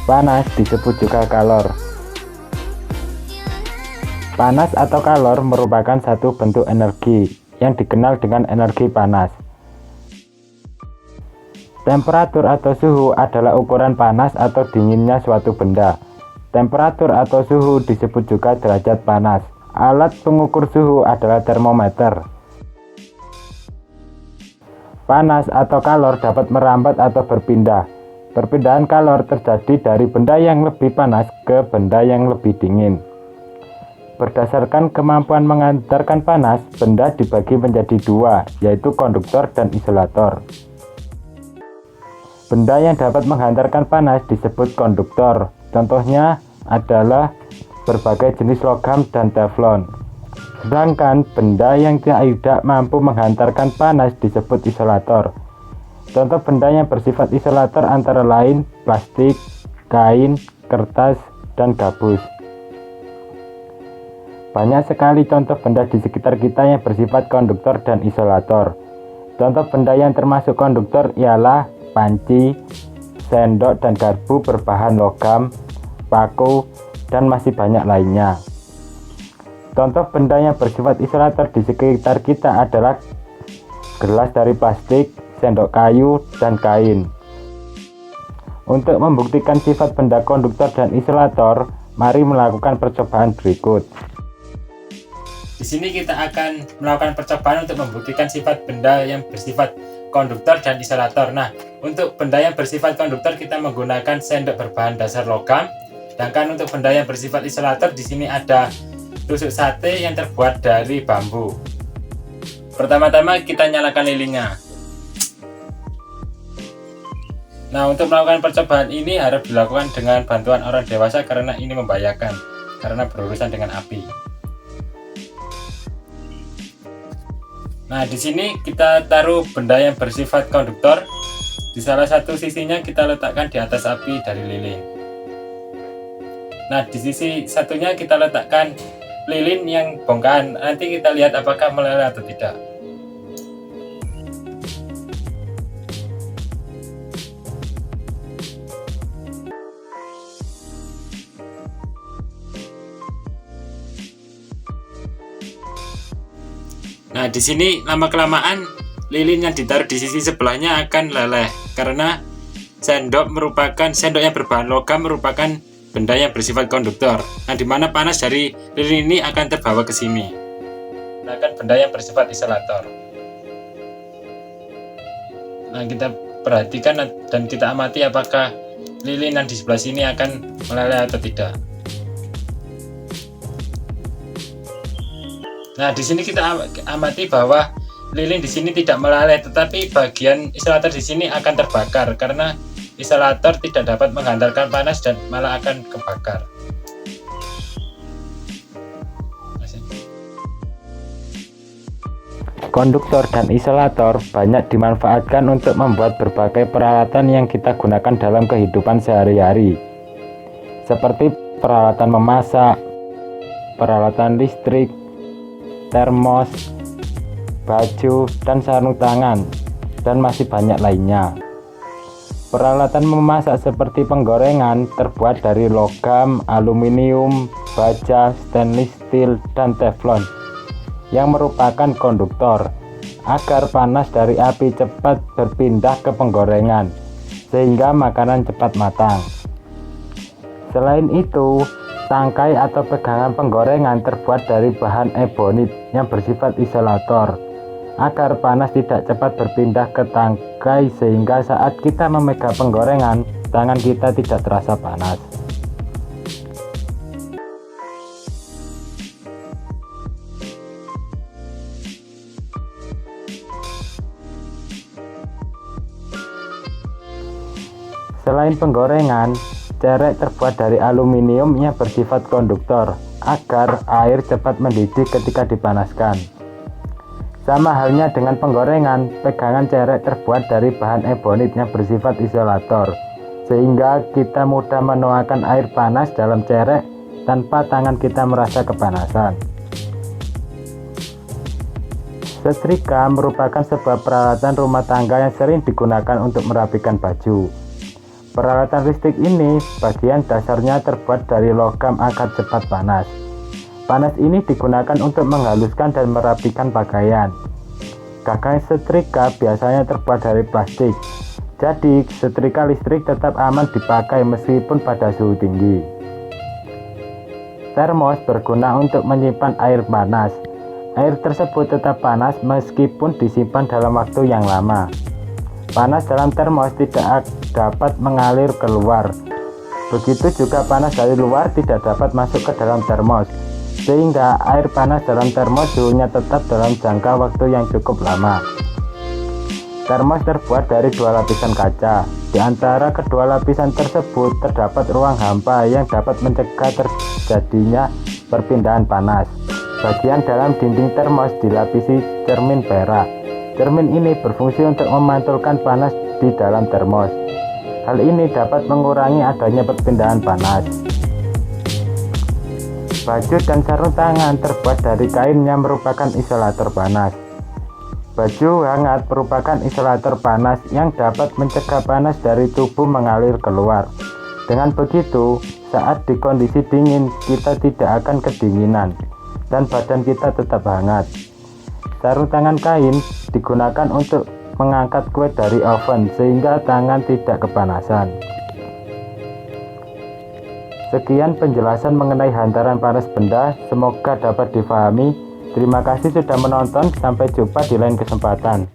Panas disebut juga kalor. Panas atau kalor merupakan satu bentuk energi yang dikenal dengan energi panas. Temperatur atau suhu adalah ukuran panas atau dinginnya suatu benda. Temperatur atau suhu disebut juga derajat panas. Alat pengukur suhu adalah termometer. Panas atau kalor dapat merambat atau berpindah. Perpindahan kalor terjadi dari benda yang lebih panas ke benda yang lebih dingin. Berdasarkan kemampuan menghantarkan panas, benda dibagi menjadi dua, yaitu konduktor dan isolator. Benda yang dapat menghantarkan panas disebut konduktor. Contohnya adalah berbagai jenis logam dan teflon. Sedangkan benda yang tidak mampu menghantarkan panas disebut isolator. Contoh benda yang bersifat isolator antara lain plastik, kain, kertas, dan gabus. Banyak sekali contoh benda di sekitar kita yang bersifat konduktor dan isolator. Contoh benda yang termasuk konduktor ialah panci, sendok dan garpu berbahan logam, paku, dan masih banyak lainnya. Contoh benda yang bersifat isolator di sekitar kita adalah gelas dari plastik, sendok kayu, dan kain. Untuk membuktikan sifat benda konduktor dan isolator, mari melakukan percobaan berikut. Di sini kita akan melakukan percobaan untuk membuktikan sifat benda yang bersifat konduktor dan isolator. Nah, untuk benda yang bersifat konduktor kita menggunakan sendok berbahan dasar logam, sedangkan untuk benda yang bersifat isolator di sini ada tusuk sate yang terbuat dari bambu. Pertama-tama kita nyalakan lilinnya. Nah, untuk melakukan percobaan ini harus dilakukan dengan bantuan orang dewasa karena ini membahayakan karena berurusan dengan api. Nah, di sini kita taruh benda yang bersifat konduktor. Di salah satu sisinya kita letakkan di atas api dari lilin. Nah, di sisi satunya kita letakkan lilin yang bongkahan. Nanti kita lihat apakah meleleh atau tidak. Nah, di sini lama-kelamaan lilin yang ditaruh di sisi sebelahnya akan leleh karena sendok yang berbahan logam merupakan benda yang bersifat konduktor. Nah, di mana panas dari lilin ini akan terbawa ke sini. Nah, kan benda yang bersifat isolator. Nah, kita perhatikan dan kita amati apakah lilin yang di sebelah sini akan meleleh atau tidak. Nah, di sini kita amati bahwa lilin di sini tidak meleleh, tetapi bagian isolator di sini akan terbakar karena isolator tidak dapat menghantarkan panas dan malah akan kebakar. Konduktor dan isolator banyak dimanfaatkan untuk membuat berbagai peralatan yang kita gunakan dalam kehidupan sehari-hari, seperti peralatan memasak, peralatan listrik, termos, baju, dan sarung tangan, dan masih banyak lainnya. Peralatan memasak seperti penggorengan terbuat dari logam, aluminium, baja, stainless steel, dan teflon yang merupakan konduktor agar panas dari api cepat berpindah ke penggorengan sehingga makanan cepat matang. Selain itu, tangkai atau pegangan penggorengan terbuat dari bahan ebonit yang bersifat isolator agar panas tidak cepat berpindah ke tangkai sehingga saat kita memegang penggorengan, tangan kita tidak terasa panas. Selain penggorengan, cerek terbuat dari aluminium yang bersifat konduktor agar air cepat mendidih ketika dipanaskan. Sama halnya dengan penggorengan, pegangan cerek terbuat dari bahan ebonit yang bersifat isolator, sehingga kita mudah menuangkan air panas dalam cerek tanpa tangan kita merasa kepanasan. Setrika merupakan sebuah peralatan rumah tangga yang sering digunakan untuk merapikan baju. Peralatan listrik ini bagian dasarnya terbuat dari logam agar cepat panas. Panas ini digunakan untuk menghaluskan dan merapikan pakaian. Gagang setrika biasanya terbuat dari plastik. Jadi, setrika listrik tetap aman dipakai meskipun pada suhu tinggi. Termos berguna untuk menyimpan air panas. Air tersebut tetap panas meskipun disimpan dalam waktu yang lama. Panas dalam termos tidak dapat mengalir keluar. Begitu juga panas dari luar tidak dapat masuk ke dalam termos, sehingga air panas dalam termos suhunya tetap dalam jangka waktu yang cukup lama. Termos terbuat dari 2 lapisan kaca. Di antara kedua lapisan tersebut terdapat ruang hampa yang dapat mencegah terjadinya perpindahan panas. Bagian dalam dinding termos dilapisi cermin perak. Cermin ini berfungsi untuk memantulkan panas di dalam termos. Hal ini dapat mengurangi adanya perpindahan panas. Baju dan sarung tangan terbuat dari kain yang merupakan isolator panas. Baju hangat merupakan isolator panas yang dapat mencegah panas dari tubuh mengalir keluar. Dengan begitu, saat di kondisi dingin, kita tidak akan kedinginan dan badan kita tetap hangat. Sarung tangan kain digunakan untuk mengangkat kue dari oven sehingga tangan tidak kepanasan. Sekian penjelasan mengenai hantaran panas benda, semoga dapat difahami. Terima kasih sudah menonton, sampai jumpa di lain kesempatan.